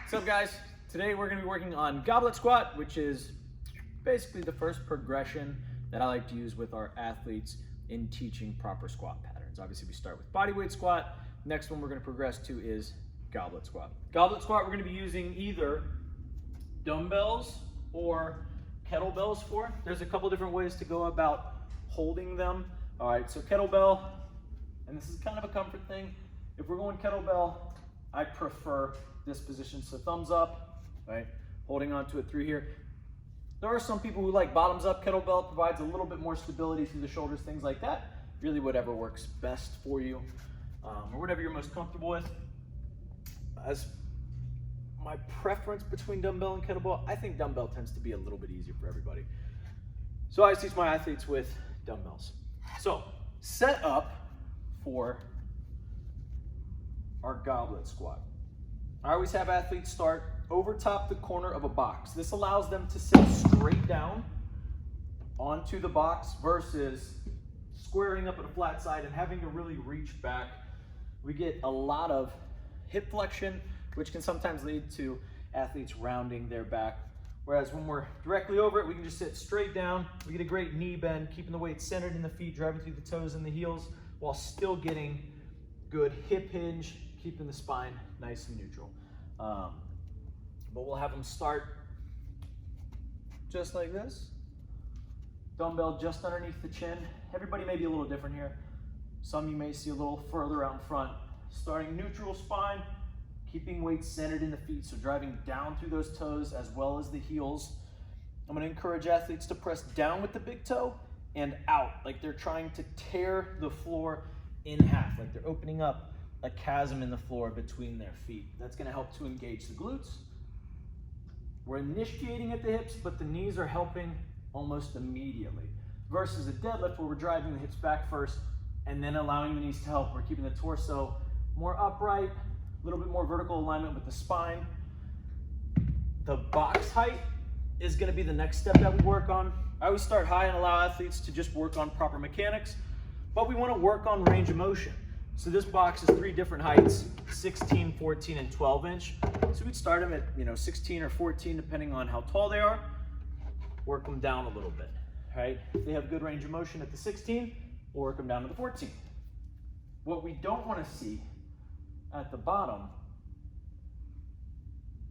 What's up, guys? Today we're going to be working on Goblet Squat, which is basically the first progression that I like to use with our athletes in teaching proper squat patterns. Obviously, we start with bodyweight squat. Next one we're going to progress to is Goblet Squat. Goblet Squat, we're going to be using either dumbbells or kettlebells for. There's a couple different ways to go about holding them. All right, so kettlebell, and this is kind of a comfort thing. If we're going kettlebell, I prefer this position. So thumbs up, right? Holding onto it through here. There are some people who like bottoms up. Kettlebell provides a little bit more stability through the shoulders, things like that. Really whatever works best for you, or whatever you're most comfortable with. As my preference between dumbbell and kettlebell, I think dumbbell tends to be a little bit easier for everybody. So I teach my athletes with dumbbells. So set up for our Goblet Squat. I always have athletes start over top the corner of a box. This allows them to sit straight down onto the box versus squaring up at a flat side and having to really reach back. We get a lot of hip flexion, which can sometimes lead to athletes rounding their back. Whereas when we're directly over it, we can just sit straight down. We get a great knee bend, keeping the weight centered in the feet, driving through the toes and the heels, while still getting good hip hinge, keeping the spine nice and neutral. But we'll have them start just like this. Dumbbell just underneath the chin. Everybody may be a little different here. Some you may see a little further out in front. Starting neutral spine, keeping weight centered in the feet, so driving down through those toes as well as the heels. I'm going to encourage athletes to press down with the big toe and out, like they're trying to tear the floor in half, like they're opening up a chasm in the floor between their feet. That's going to help to engage the glutes. We're initiating at the hips, but the knees are helping almost immediately. Versus a deadlift where we're driving the hips back first and then allowing the knees to help. We're keeping the torso more upright, a little bit more vertical alignment with the spine. The box height is going to be the next step that we work on. I always start high and allow athletes to just work on proper mechanics, but we want to work on range of motion. So this box is 3 different heights, 16, 14, and 12 inch. So we'd start them at 16 or 14, depending on how tall they are. Work them down a little bit, right? If they have good range of motion at the 16, we'll work them down to the 14. What we don't want to see at the bottom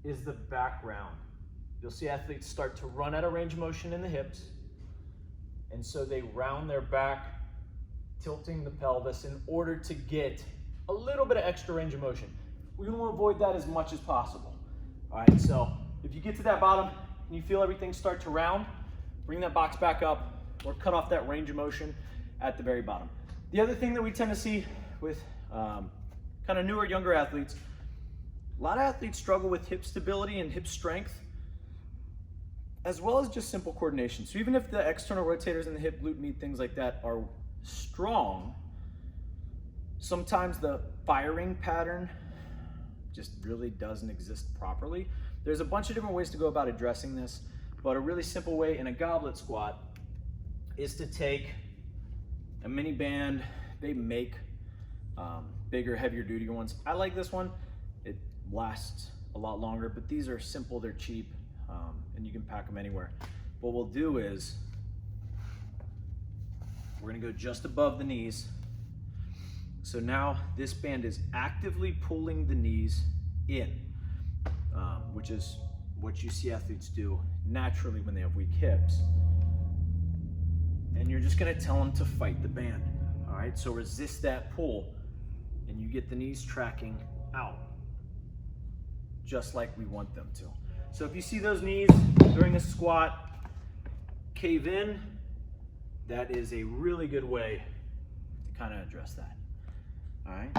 is the back round. You'll see athletes start to run out of range of motion in the hips, and so they round their back, tilting the pelvis in order to get a little bit of extra range of motion. We want to avoid that as much as possible. All right, so if you get to that bottom and you feel everything start to round, bring that box back up or cut off that range of motion at the very bottom. The other thing that we tend to see with kind of newer, younger athletes, a lot of athletes struggle with hip stability and hip strength, as well as just simple coordination. So even if the external rotators in the hip, glute med, things like that are strong, sometimes the firing pattern just really doesn't exist properly. There's a bunch of different ways to go about addressing this, but a really simple way in a goblet squat is to take a mini band. They make bigger, heavier duty ones. I like this one. It lasts a lot longer, but these are simple, they're cheap, and you can pack them anywhere. What we'll do is we're gonna go just above the knees. So now this band is actively pulling the knees in, which is what you see athletes do naturally when they have weak hips. And you're just gonna tell them to fight the band. All right, so resist that pull and you get the knees tracking out just like we want them to. So if you see those knees during a squat cave in, that is a really good way to kind of address that. All right.